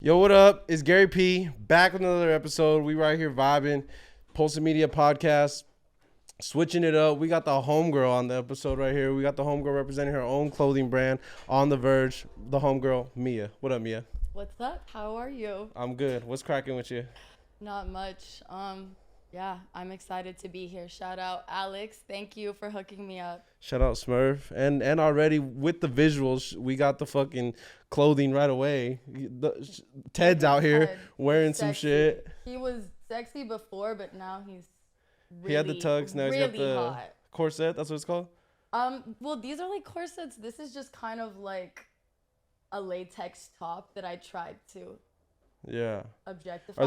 Yo, what up? It's Gary P. Back with another episode. We right here vibing. Pulse Media Podcast. Switching it up. We got the homegirl on the episode right here. We got the homegirl representing her own clothing brand, On the Verge. The homegirl, Mia. What up, Mia? What's up? How are you? I'm good. What's cracking with you? Not much. Yeah, I'm excited to be here. Shout out Alex. Thank you for hooking me up. Shout out Smurf. And already with the visuals, we got the fucking clothing right away. Ted's out here Ted, wearing sexy. some shit. He was sexy before, but now he's really, He had the tux. Now he's got the hot. corset. That's what it's called? Well, these are like corsets. This is just kind of like a latex top that I tried to Yeah. objectify.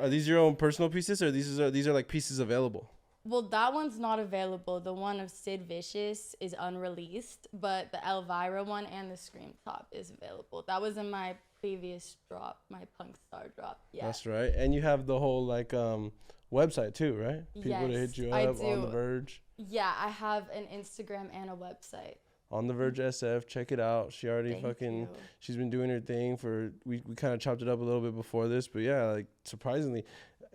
Are these your own personal pieces, or these are like pieces available? Well, that one's not available. The one of Sid Vicious is unreleased, but the Elvira one and the Scream top is available. That was in my previous drop, my Punk Star drop. Yeah. That's right. And you have the whole like website too, right? People to Yes, hit you I up on do. the Verge. Yeah, I have an Instagram and a website. On the Verge SF, check it out. She already Thank you. she's been doing her thing for we kind of chopped it up a little bit before this, but yeah, like surprisingly,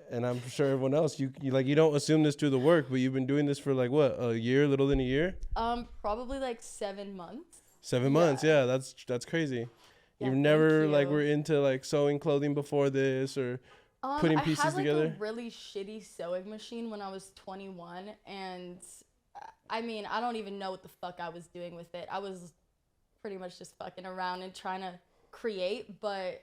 and I'm sure everyone else you don't assume this through the work, but you've been doing this for like what, a year, little than a year? Probably like 7 months. 7 months, yeah, that's crazy. Yeah, You've thank never like you. were into like sewing clothing before this or putting pieces I had like together? a really shitty sewing machine when I was 21, and I mean, I don't even know what the fuck I was doing with it. I was pretty much just fucking around and trying to create, but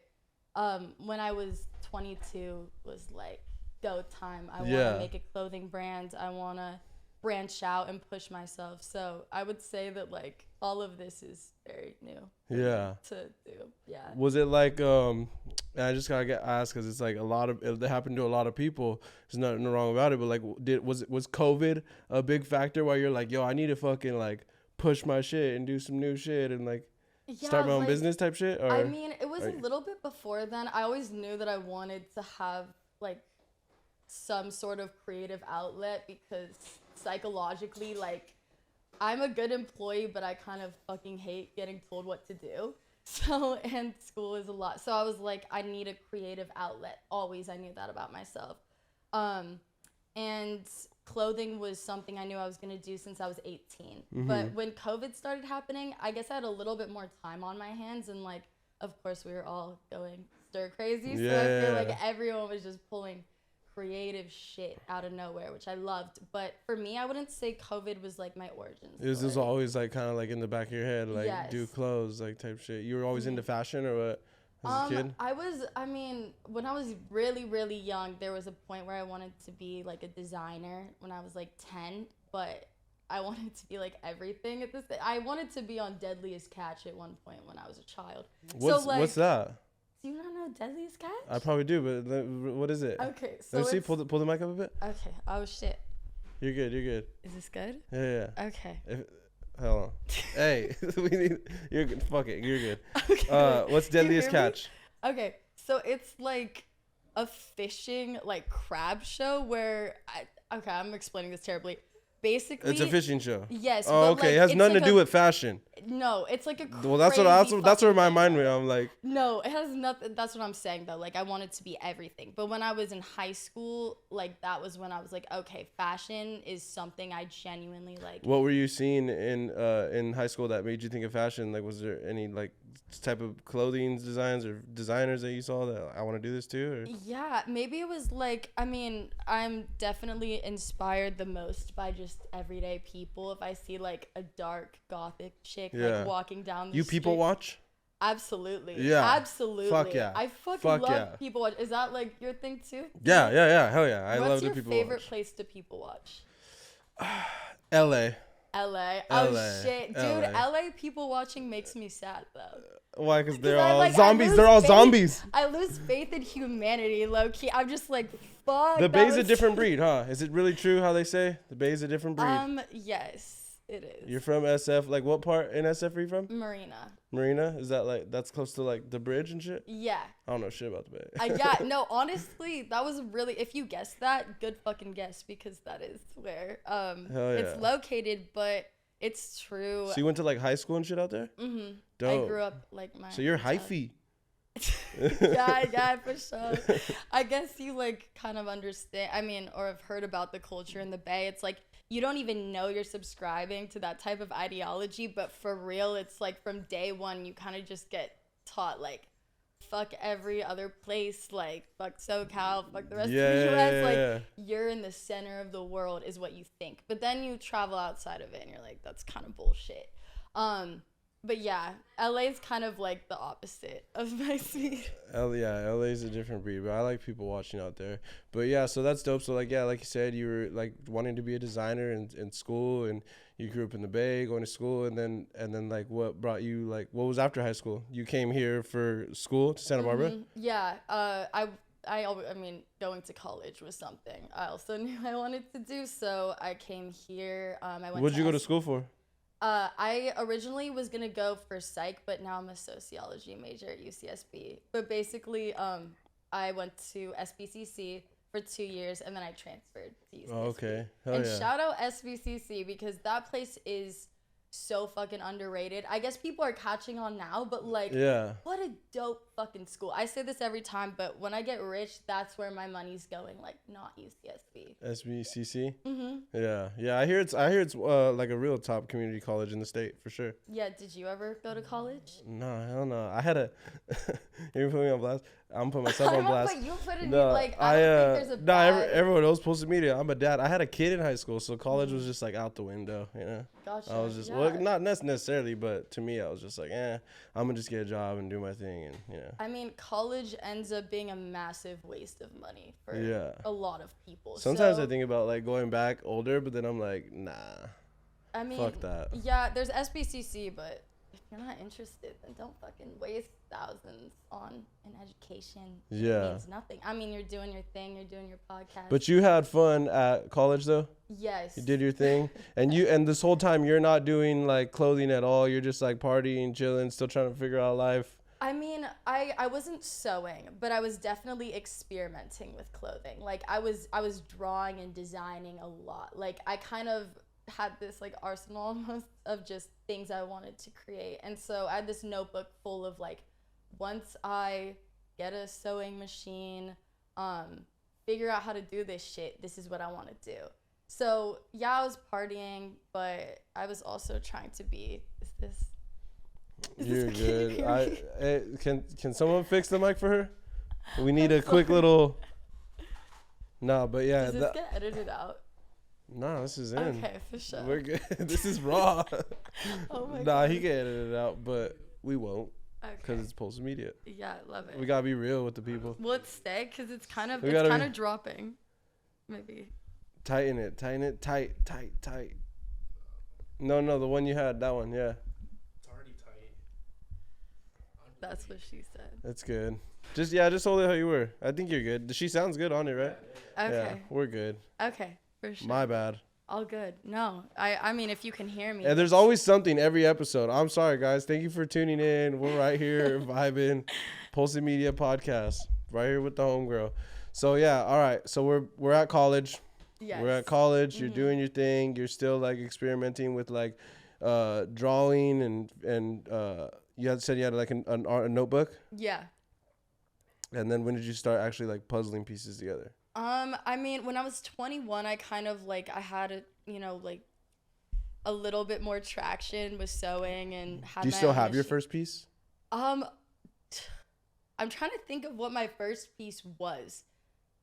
when I was 22 was like go time. I want Yeah. to make a clothing brand. I want to branch out and push myself. So I would say that like all of this is very new Yeah. to do. Yeah. Was it like and I just gotta get asked because it's like a lot of it happened to a lot of people. There's nothing wrong about it, but like, was COVID a big factor why you're like, yo, I need to fucking like push my shit and do some new shit and like start my own like, business type shit? Or I mean, it was a little bit before then. I always knew that I wanted to have like some sort of creative outlet because psychologically, like, I'm a good employee, but I kind of fucking hate getting told what to do. So, and school is a lot. So I was like, I need a creative outlet. Always, I knew that about myself. And clothing was something I knew I was going to do since I was 18. But when COVID started happening, I guess I had a little bit more time on my hands. And like, of course, we were all going stir crazy. So I feel like everyone was just pulling creative shit out of nowhere, which I loved. But for me, I wouldn't say COVID was like my origin story. it was just always like kind of like in the back of your head, like Yes. do clothes, like type shit. You were always into fashion or what as a kid? I mean, when I was really, really young, there was a point where I wanted to be like a designer when I was like 10, but I wanted to be like everything at this. I wanted to be on Deadliest Catch at one point when I was a child. What's that? Do you not know Deadliest Catch? I probably do, but what is it? Okay, so Let me see. Pull the mic up a bit. Okay. Oh shit. You're good. Is this good? Yeah. Okay. Hold on. Hey, we need. You're good. Fuck it. You're good. Okay. What's Can you Deadliest hear me? Catch? Okay, so it's like a fishing like crab show where I'm explaining this terribly. Basically, It's a fishing show. Yes. Oh, but, okay. like, It has it's nothing like to do with fashion. No, it's like a crazy Well, that's where my fucking mind thing. went. I'm like, No, it has nothing. That's what I'm saying though. Like I wanted to be everything. But when I was in high school, like that was when I was like, okay, fashion is something I genuinely like. what were you seeing in high school that made you think of fashion? Like, was there any like type of clothing designs or designers that you saw that I want to do this too? Or? Yeah, maybe it was like, I mean, I'm definitely inspired the most by just everyday people. If I see like a dark gothic chick Yeah. like walking down the You street. people watch? Absolutely. Yeah. Absolutely. Fuck yeah. I fucking Fuck love yeah. people watch. Is that like your thing too? Yeah. Hell yeah. I love What's the your people favorite watch. place to people watch? LA. LA. LA. Oh shit. Dude, LA. LA people watching makes me sad though. Why? Because they're I, all like, I zombies. lose They're all faith- zombies. I lose faith in humanity, low key. I'm just like, fuck. The that Bay's a was- different breed, huh? Is it really true how they say the Bay's a different breed? Yes, it is. You're from SF. Like, what part in SF are you from? Marina. Marina? Is that like that's close to like the bridge and shit? Yeah. I don't know shit about the Bay. Yeah, no, honestly, that was really, if you guessed that, good fucking guess, because that is where it's yeah. located, but it's true. So you went to like high school and shit out there? Mm-hmm. Dope. I grew up like my. So you're entire- hyphy. Yeah, for sure. I guess you like kind of understand, I mean, or have heard about the culture in the Bay. It's like you don't even know you're subscribing to that type of ideology, but for real, it's like from day one, you kind of just get taught like, fuck every other place, like fuck SoCal, fuck the rest of the US. Like you're in the center of the world is what you think. But then you travel outside of it and you're like, that's kind of bullshit. But yeah, LA's kind of like the opposite of my speed. LA's a different breed, but I like people watching out there. But yeah, so that's dope. So like, yeah, like you said, you were like wanting to be a designer in school, and you grew up in the Bay, going to school, and then like what brought you, like what was after high school? You came here for school to Santa Barbara? Yeah, I mean, going to college was something I also knew I wanted to do, so I came here. I went. What'd you go to school for? I originally was gonna go for psych, but now I'm a sociology major at UCSB. But basically, I went to SBCC for 2 years, and then I transferred to UCSB. Oh, okay. And shout out SBCC because that place is so fucking underrated. I guess people are catching on now, but like, what a dope fucking school. I say this every time, but when I get rich, that's where my money's going, like not UCSB. SBCC? Yeah. I hear it's like a real top community college in the state for sure. Yeah, did you ever go to college? No, hell no. I had a you're putting me on blast. I'm putting myself on blast. But you put it like I don't think there's a bad... everyone else posted media. I'm a dad. I had a kid in high school, so college was just like out the window, you know. Gotcha. I was just well, not necessarily, but to me, I was just like, I'm gonna just get a job and do my thing, and you know. I mean, college ends up being a massive waste of money for a lot of people. Sometimes I think about like going back older, but then I'm like, nah. I mean, fuck that. Yeah, there's SBCC, but if you're not interested, then don't fucking waste thousands on an education. Yeah. It means nothing. I mean, you're doing your thing, you're doing your podcast. But you had fun at college though? Yes. You did your thing? and this whole time you're not doing like clothing at all. You're just like partying, chilling, still trying to figure out life. I mean, I wasn't sewing, but I was definitely experimenting with clothing. Like I was drawing and designing a lot. Like I kind of had this like arsenal almost of just things I wanted to create. And so I had this notebook full of like, once I get a sewing machine, figure out how to do this shit, this is what I want to do. So yeah, I was partying, but I was also trying to be, You're good. Can someone fix the mic for her? We need a quick little. No, but yeah. Does this get edited out? No, this is in. Okay, for sure. We're good. This is raw. Oh my god. Nah, he can edit it out, but we won't. Okay. Because it's posted media. Yeah, love it. We gotta be real with the people. Will it stay? Because it's kind of dropping. Maybe. Tighten it, tight. No, the one you had, that one, yeah. It's already tight. That's what she said. That's good. Just hold it how you were. I think you're good. She sounds good on it, right? Okay. Yeah, we're good. Okay, for sure. My bad. All good. No, I mean, if you can hear me. And there's always something every episode. I'm sorry, guys. Thank you for tuning in. We're right here vibing. Posted Media Podcast. Right here with the homegirl. So, yeah. All right. So, we're at college. Yes. We're at college. You're doing your thing. You're still, like, experimenting with, like, drawing and you said you had, like, a notebook? Yeah. And then when did you start actually, like, puzzling pieces together? I mean, when I was 21, I kind of like, I had a little bit more traction with sewing and had. Do you still have your first piece? I'm trying to think of what my first piece was.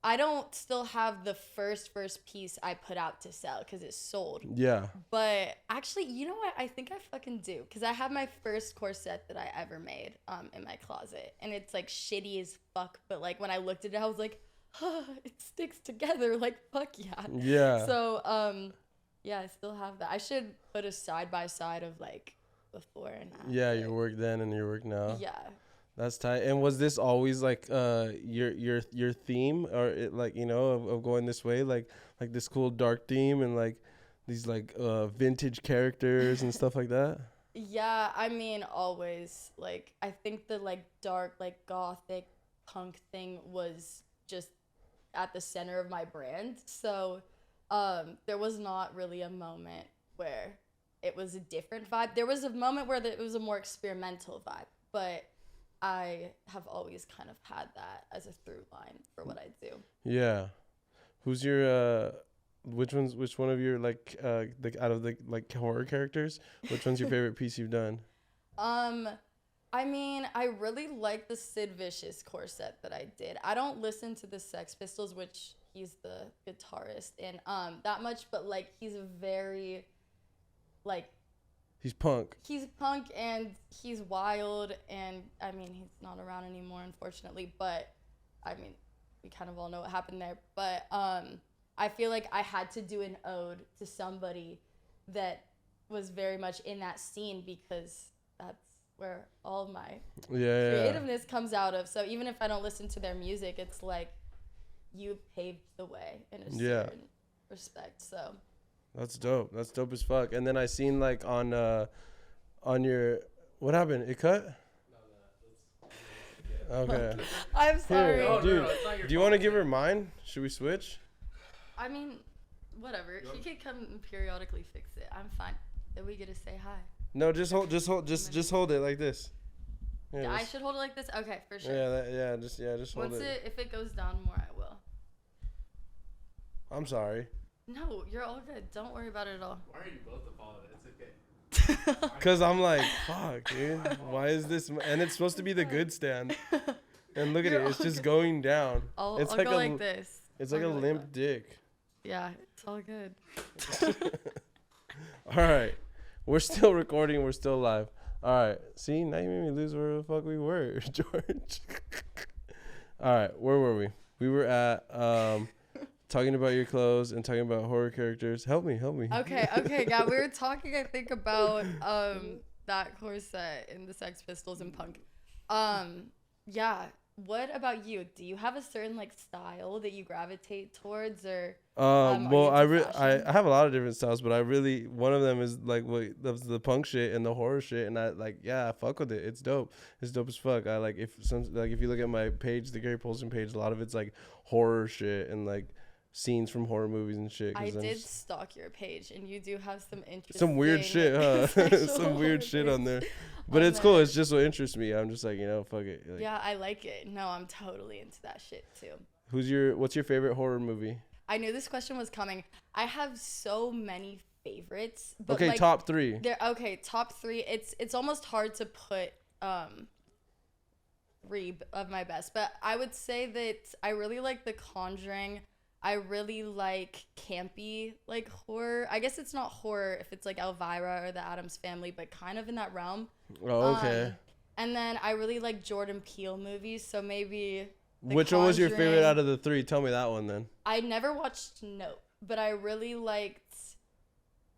I don't still have the first piece I put out to sell because it's sold. Yeah. But actually, you know what? I think I fucking do because I have my first corset that I ever made in my closet, and it's like shitty as fuck. But like when I looked at it, I was like, it sticks together, like fuck yeah. Yeah. So yeah, I still have that. I should put a side by side of like before and after. Yeah, your work then and your work now. Yeah. That's tight. And was this always like your theme, or it, like, you know, of going this way, like this cool dark theme and like these like vintage characters and stuff like that? Yeah, I mean, always. Like I think the like dark, like gothic punk thing was just at the center of my brand. So there was not really a moment where it was a different vibe. There was a moment where it was a more experimental vibe, but I have always kind of had that as a through line for what I do. Yeah. Who's your which one of your like out of the like horror characters? Which one's your favorite piece you've done? I mean, I really like the Sid Vicious corset that I did. I don't listen to the Sex Pistols, which he's the guitarist, and that much, but like he's very like He's punk. He's punk and he's wild, and I mean he's not around anymore, unfortunately, but I mean we kind of all know what happened there. But I feel like I had to do an ode to somebody that was very much in that scene, because that's where all my creativeness comes out of. So even if I don't listen to their music, it's like you paved the way in a certain respect. So that's dope. That's dope as fuck. And then I seen like on your, what happened? It cut? Okay. I'm sorry. Here, dude, do you want to give her mine? Should we switch? I mean, whatever. He could come and periodically fix it. I'm fine. Then we get to say hi. No, just hold it like this. Yeah, I should hold it like this. Okay, for sure. Just hold Once it. if it goes down more, I will. I'm sorry. No, you're all good. Don't worry about it at all. Why are you both apologizing? It's okay. Cause I'm like, fuck, dude. Why is this? And it's supposed to be the good stand. And look at it. It's just going down. I'll like go like this. It's like a limp dick. Yeah, it's all good. All right. We're still recording. We're still live. All right. See, now you made me lose where the fuck we were, George. All right. Where were we? We were at talking about your clothes and talking about horror characters. Help me. Okay. Yeah, we were talking, I think, about that corset in the Sex Pistols and punk. Yeah. What about you? Do you have a certain like style that you gravitate towards, or well, I have a lot of different styles, but one of them is like the punk shit and the horror shit, and I fuck with it. It's dope. It's dope as fuck. I like if you look at my page, the Gary Polson page, a lot of it's like horror shit and like scenes from horror movies and shit. I did stalk your page, and you do have some interesting, some weird shit, huh? Some weird shit on there. But it's cool. It's just what interests me. I'm just like, fuck it. Like, yeah, I like it. No, I'm totally into that shit too. What's your favorite horror movie? I knew this question was coming. I have so many favorites. But okay, like, top three. Top three. It's almost hard to put three of my best, but I would say that I really like The Conjuring. I really like campy like horror. I guess it's not horror if it's like Elvira or The Addams Family, but kind of in that realm. Oh, okay. And then I really like Jordan Peele movies, so maybe Which one was your favorite out of the three? Tell me that one then. I never watched Nope, but I really liked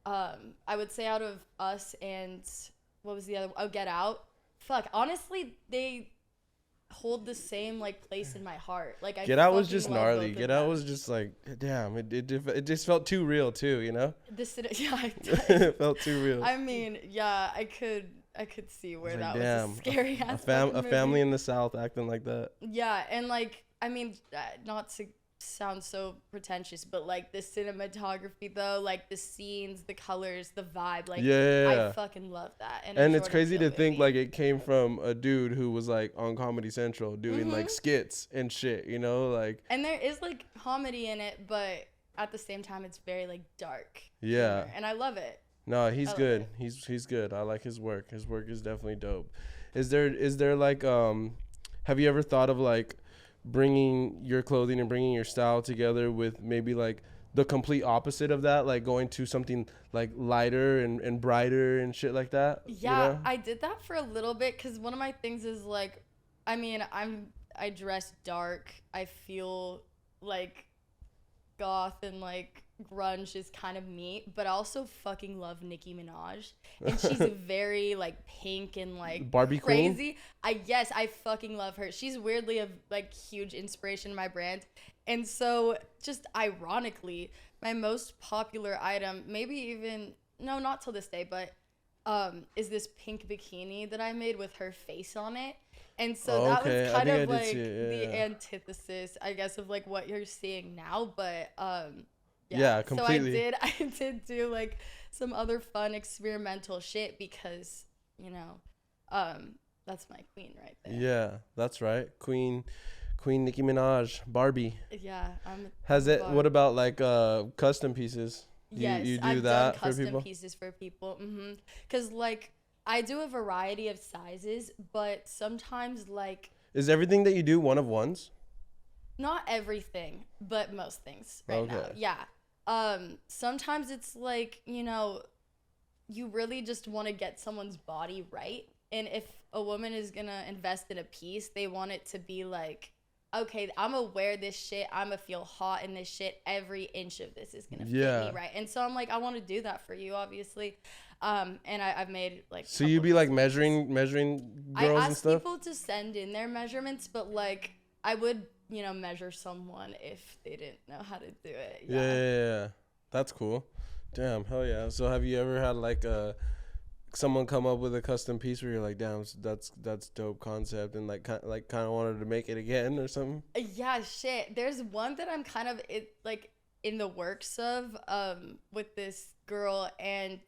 I would say out of Us and what was the other one? Oh, Get Out. Fuck, honestly, they hold the same like place in my heart. Like I Get Out was just gnarly. Get Out was just like, damn, it just felt too real too, you know? It felt too real. I mean, yeah, I could see where that damn, was a scary ass a family in the South acting like that. Yeah, and like I mean, not to sound so pretentious, but like the cinematography though, like the scenes, the colors, the vibe, like I fucking love that. And it's crazy to think like it came from a dude who was like on Comedy Central doing like skits and shit, you know, like. And there is like comedy in it, but at the same time it's very like dark. Yeah. Humor, and I love it. No, he's good. He's good. I like his work. His work is definitely dope. Is there like have you ever thought of like bringing your clothing and bringing your style together with maybe like the complete opposite of that, like going to something like lighter and brighter and shit like that? Yeah, you know? I did that for a little bit because one of my things is like, I mean, I dress dark. I feel like goth and like grunge is kind of me, but I also fucking love Nicki Minaj, and she's very like pink and like Barbie crazy. Queen? Yes, I fucking love her. She's weirdly a like huge inspiration in my brand. And so just ironically, my most popular item, maybe even no, not till this day, but is this pink bikini that I made with her face on it. And so that was kind of like the antithesis, I guess, of like what you're seeing now, but yeah, completely. So I did do like some other fun experimental shit because, you know, That's my queen right there. Yeah, that's right. Queen Nicki Minaj, Barbie. Yeah, Has it? What about like custom pieces? Yes, you do I've that done for custom people? pieces for people. Cause like I do a variety of sizes, but sometimes like Is everything that you do one of ones? not everything, but most things right now. Okay. Yeah. Sometimes it's like, you really just want to get someone's body right. And if a woman is going to invest in a piece, they want it to be like, okay, I'm going to wear this shit. I'm going to feel hot in this shit. Every inch of this is going to fit me right. And so I'm like, I want to do that for you, obviously. And I've made like. So you'd be like measuring girls I and ask stuff? people to send in their measurements, but like I would, measure someone if they didn't know how to do it. Yeah. That's cool. Damn, hell yeah. So have you ever had like someone come up with a custom piece where you're like, damn, that's dope concept, and like kind of wanted to make it again or something? Yeah, shit. There's one that I'm kind of in the works of with this girl, and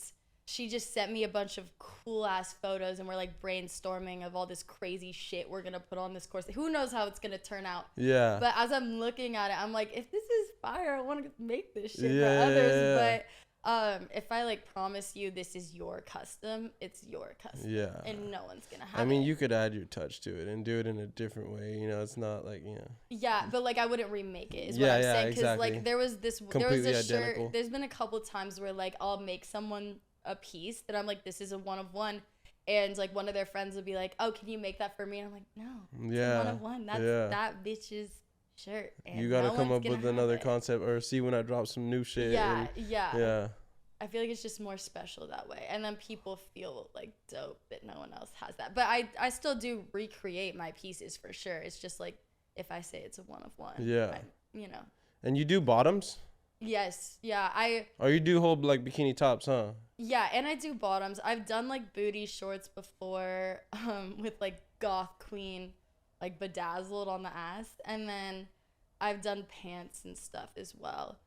she just sent me a bunch of cool ass photos, and we're like brainstorming of all this crazy shit we're gonna put on this course. Who knows how it's gonna turn out? Yeah. But as I'm looking at it, I'm like, if this is fire, I want to make this shit for others. But if I like promise you this is your custom, it's your custom. Yeah. And no one's gonna have it. I mean, you could add your touch to it and do it in a different way. It's not like, Yeah, but like I wouldn't remake it. Is what I'm saying. Because exactly. like there was a Completely shirt. identical. There's been a couple times where like I'll make someone a piece that I'm like, this is a one of one, and like one of their friends will be like, oh, can you make that for me? And I'm like, no, it's a one of one. That's that bitch's shirt. And you gotta come up with another concept, or see when I drop some new shit. Yeah. I feel like it's just more special that way, and then people feel like dope that no one else has that. But I still do recreate my pieces for sure. It's just like if I say it's a one of one. Yeah. And you do bottoms? Yes. Yeah. Oh, you do whole like bikini tops, huh? Yeah, and I do bottoms. I've done like booty shorts before, with like goth queen, like bedazzled on the ass, and then I've done pants and stuff as well.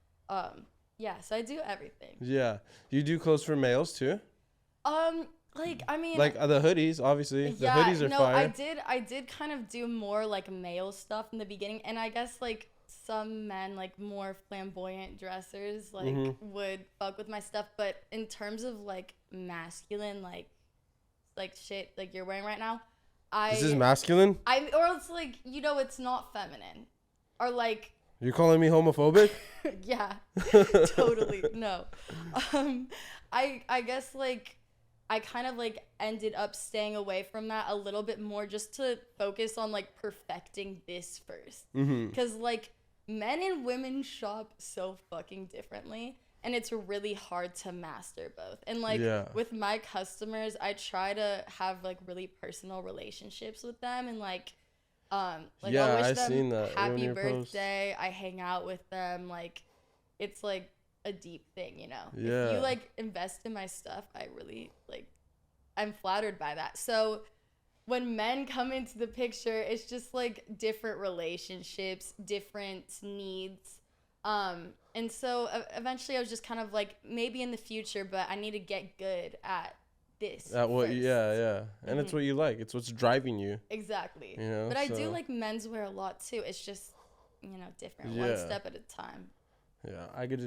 Yeah, so I do everything. Yeah, you do clothes for males too. Like I mean, like the hoodies, obviously. The hoodies are fire. I did kind of do more like male stuff in the beginning, and I guess like some men, like more flamboyant dressers, like would fuck with my stuff. But in terms of like masculine, like shit like you're wearing right now, This is masculine? Or it's like, it's not feminine. Or like, you're calling me homophobic? yeah, totally. No. I guess like I kind of like ended up staying away from that a little bit more, just to focus on like perfecting this first. Because like men and women shop so fucking differently, and it's really hard to master both. And like with my customers, I try to have like really personal relationships with them, and like I wish them happy birthday. I hang out with them. Like it's like a deep thing, If you like invest in my stuff, I really like, I'm flattered by that. So when men come into the picture, it's just like different relationships, different needs. And so eventually I was just kind of like, maybe in the future, but I need to get good at this. At what? Yeah. And it's what you like. It's what's driving you. Exactly. But I do like menswear a lot too. It's just, different. One step at a time. Yeah, I could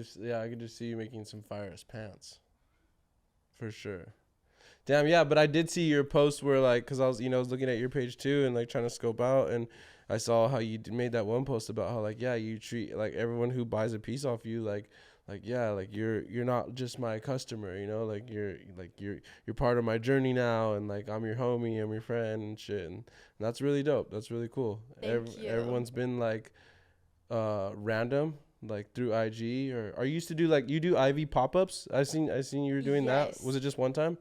just see you making some fire ass pants. For sure. Damn, yeah, but I did see your post where like, cause I was looking at your page too and like trying to scope out, and I saw how you made that one post about how like, yeah, you treat like everyone who buys a piece off you like you're not just my customer, like you're part of my journey now, and like I'm your homie, I'm your friend and shit, and that's really dope. That's really cool. Thank you. Everyone's been like random, like through IG, or are you used to do like, you do IV pop-ups? I seen you were doing that. Was it just one time?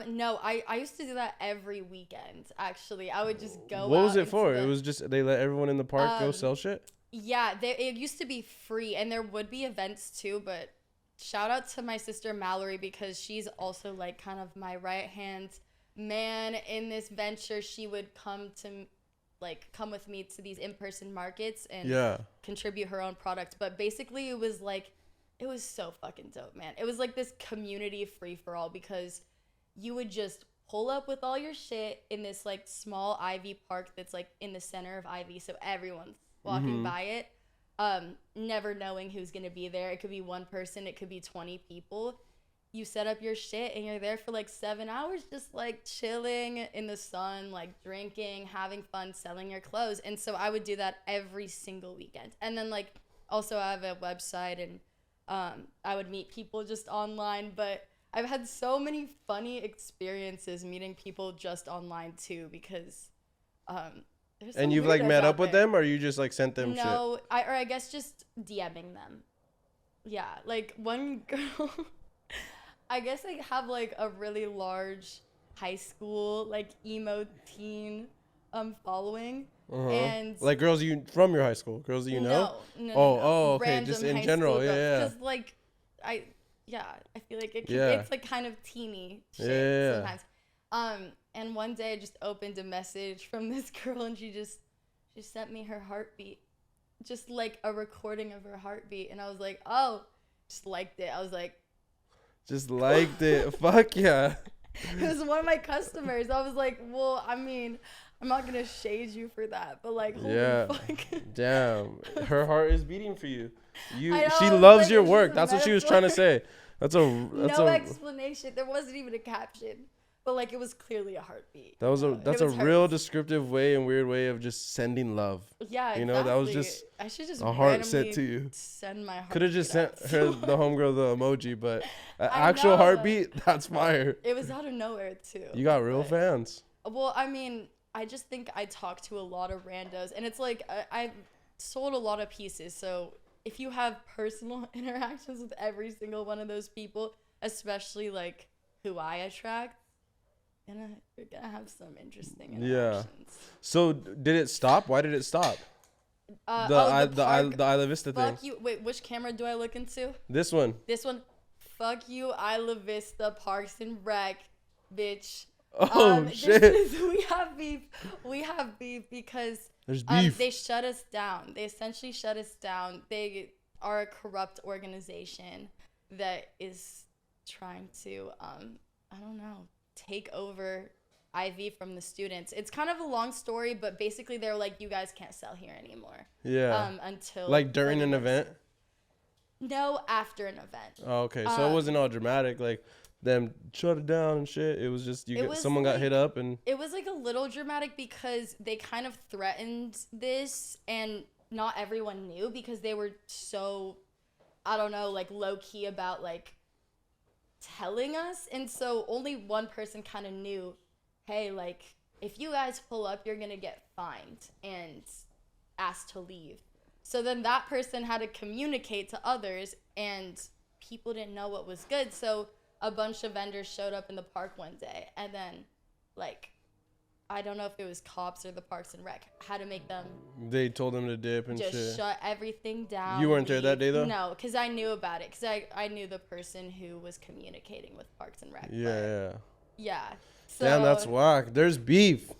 No, I used to do that every weekend. Actually, I would just go. What was it for? It was just they let everyone in the park go sell shit. Yeah, it used to be free, and there would be events too. But shout out to my sister Mallory, because she's also like kind of my right hand man in this venture. She would come with me to these in-person markets and contribute her own product. But basically it was so fucking dope, man. It was like this community free-for-all, because you would just pull up with all your shit in this like small Ivy park that's like in the center of Ivy, so everyone's walking by it, never knowing who's gonna be there. It could be one person, it could be 20 people. You set up your shit and you're there for like 7 hours, just like chilling in the sun, like drinking, having fun, selling your clothes. And so I would do that every single weekend. And then like also I have a website, and I would meet people just online, but I've had so many funny experiences meeting people just online too, because there's some And you've like weirdos met out up with there. them, or you just like sent them shit? No, I guess just DMing them. Yeah, like one girl, I guess I have like a really large high school like emo teen following, and Like girls you from your high school, girls that you know? Oh, okay, Random just in high general, school girls. yeah. Just like I feel like Yeah. it's like kind of teeny shit Yeah. sometimes. And one day I just opened a message from this girl, and she sent me her heartbeat, just like a recording of her heartbeat, and I was like, oh, just liked it. I was like, Just liked it. Fuck yeah. it was one of my customers. I was like, well, I mean, I'm not gonna shade you for that, but like, holy Yeah. fuck. Damn. Her heart is beating for you. I know, She I was loves like, your it's work. just a That's what she was trying to metaphor. say. That's No a explanation. There wasn't even a caption, but like it was clearly a heartbeat. that's a It was real hers. descriptive way and weird way of just sending love. Yeah, You know, that was exactly. just I should just a heart sent randomly to you. Send my heart. Could have just sent her the homegirl the emoji, but an I actual know. heartbeat, that's fire. It was out of nowhere too. You got real but- fans. Well, I mean, I just think I talk to a lot of randos, and it's like I've sold a lot of pieces. So if you have personal interactions with every single one of those people, especially like who I attract, you're gonna have some interesting interactions. So did it stop? Why did it stop? The Isla Vista thing. Fuck you. Wait, which camera do I look into? This one. This one. Fuck you, Isla Vista, Parks and Rec, bitch. Oh shit. We have beef. We have beef because There's beef. they shut us down. They essentially shut us down. They are a corrupt organization that is trying to, I don't know, take over IV from the students. It's kind of a long story, but basically they're like, you guys can't sell here anymore. Yeah. Until Like during further an notice. event? No, after an event. Oh, okay. So it wasn't all dramatic, like them shut it down and shit. It was just someone got hit up and It was like a little dramatic because they kind of threatened this, and not everyone knew because they were so, I don't know, like low key about like telling us. And so only one person kind of knew, hey, like if you guys pull up, you're going to get fined and asked to leave. So then that person had to communicate to others, and people didn't know what was good. So a bunch of vendors showed up in the park one day, and then like I don't know if it was cops or the Parks and Rec had to make them they told them to dip and just shit. shut everything down. You weren't there that day, though? No, because I knew about it, because I knew the person who was communicating with Parks and Rec. Yeah, but yeah. yeah. So, Damn, that's whack. There's beef.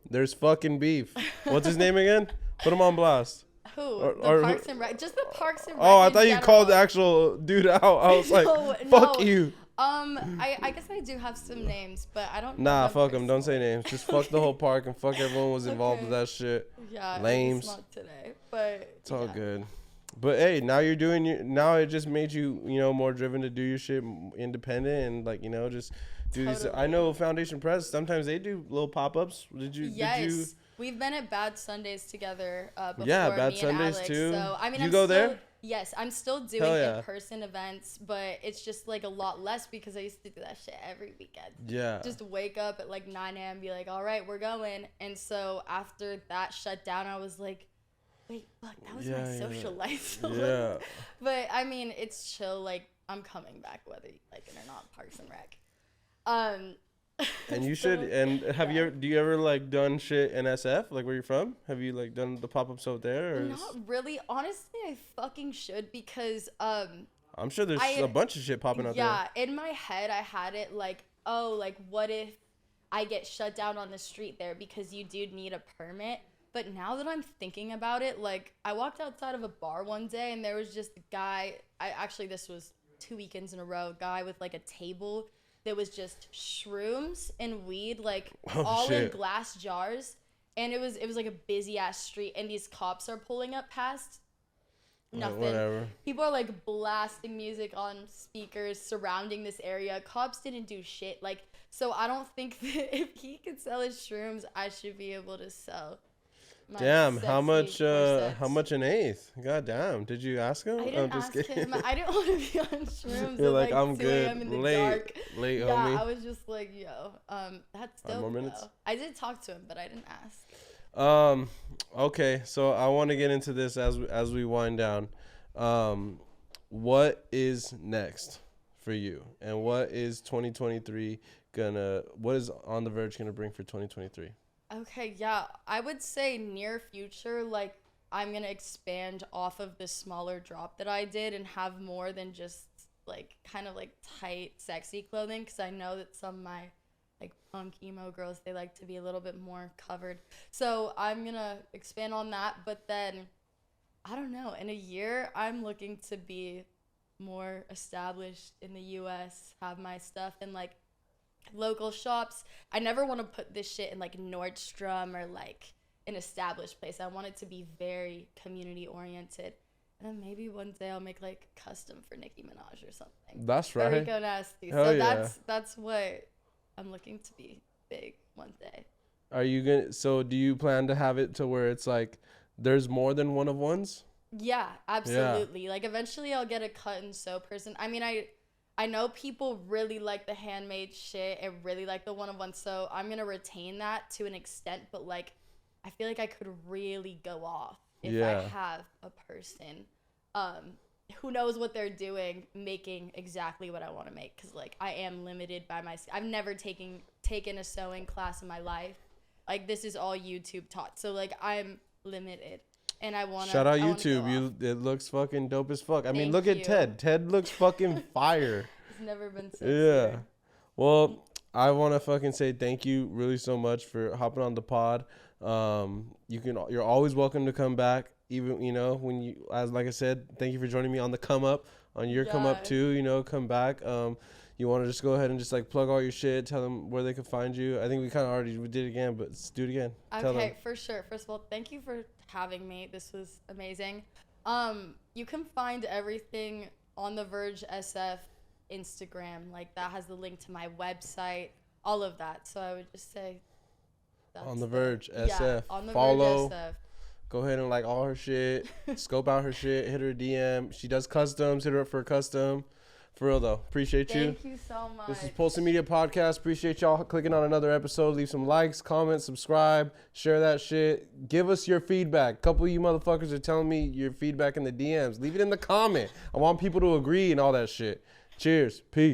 There's fucking beef. What's his name again? Put him on blast. Who? or The who- Parks and Rec. Just the Parks and Rec. Oh, I in thought you general. called the actual dude out. I was like, No, fuck no. you. I guess I do have some names, but I don't. Nah, know them fuck him. Don't say personally. names. Just fuck the whole park and fuck everyone was involved with Okay. that shit. Yeah, Lames. It's not today, but It's all yeah. good. But hey, now you're doing your. Now it just made you, more driven to do your shit independent and like, just do these. I Totally. know Foundation Press. Sometimes they do little pop ups. Did you? Yes, Did you? we've been at Bad Sundays together before. Yeah, Bad me Sundays and Alex, too. So I mean, You I'm go still, there? Yes, I'm still doing Hell yeah. in-person events, but it's just like a lot less because I used to do that shit every weekend. Yeah. Just wake up at like 9 a.m. be like, all right, we're going. And so after that shut down, I was like, wait, fuck, that was my social life. So, like, Yeah. but I mean, it's chill. Like I'm coming back whether you like it or not. Parks and Rec. And you so, should. And have you ever? Do you ever like done shit in SF? Like where you're from? Have you like done the pop ups out there? Or Not really. Honestly, I fucking should because I'm sure there's I- a bunch of shit popping out yeah, in my head I had it like, oh, like what if I get shut down on the street there because you do need a permit. But now that I'm thinking about it, like I walked outside of a bar one day and there was just a guy, this was 2 weekends in a row, guy with like a table there was just shrooms and weed, like Oh, all in shit. glass jars. And it was like a busy ass street, and these cops are pulling up past. Nothing. Whatever. People are like blasting music on speakers surrounding this area. Cops didn't do shit. Like, so I don't think that if he could sell his shrooms, I should be able to sell. My Damn, how sexy much corsets. an eighth? God damn. Did you ask him? I I'm didn't just ask kidding. him. I didn't want to be on shrooms You're at like, I'm 2 good. a.m. in the Late, dark. late, Yeah, homie. I was just like, yo, that's 5 dope. more minutes? Though. I did talk to him, but I didn't ask. Okay, so I want to get into this as we wind down. What is next for you, and what is 2023 what is On the Verge gonna bring for 2023? Okay, yeah, I would say near future, like, I'm gonna expand off of the smaller drop that I did and have more than just like kind of like tight, sexy clothing, because I know that some of my like punk emo girls, they like to be a little bit more covered. So I'm gonna expand on that, but then I don't know, in a year I'm looking to be more established in the US, have my stuff in like local shops. I never want to put this shit in like Nordstrom or like an established place. I want it to be very community oriented. And then maybe one day I'll make like custom for Nicki Minaj or something. That's right. Very go nasty. Hell So yeah. that's what I'm looking to be big one day. Are you gonna? So do you plan to have it to where it's like there's more than one of ones? Yeah, absolutely. Like eventually I'll get a cut and sew person. I mean, I know people really like the handmade shit and really like the one-of-one, so I'm going to retain that to an extent, but like I feel like I could really go off if I have a person who knows what they're doing making exactly what I want to make, cuz like I am limited by my I've never taken a sewing class in my life. Like this is all YouTube taught. So like I'm limited. And I want to Shout out YouTube. It looks fucking dope as fuck. I mean, Thank look you. at Ted. Ted looks fucking fire. It's never been so Yeah. Well, I want to fucking say thank you really so much for hopping on the pod. You're always welcome to come back. Even, you know, when you, as like I said, thank you for joining me on the come up, on your come up Yeah. too, you know, come back. You want to just go ahead and just like plug all your shit, tell them where they can find you. I think we kind of we did it again, but let's do it again. Tell them. Okay, for sure. First of all, thank you for having me. This was amazing. You can find everything on the Verge SF Instagram. Like that has the link to my website, all of that. So I would just say that's On the it. Verge Yeah, SF. on the Follow. Verge SF. Go ahead and like all her shit. Scope out her shit. Hit her DM. She does customs. Hit her up for a custom. For real though. Appreciate you. Thank you so much. This is Pulsing Media Podcast. Appreciate y'all clicking on another episode. Leave some likes, comments, subscribe, share that shit. Give us your feedback. A couple of you motherfuckers are telling me your feedback in the DMs. Leave it in the comment. I want people to agree and all that shit. Cheers. Peace.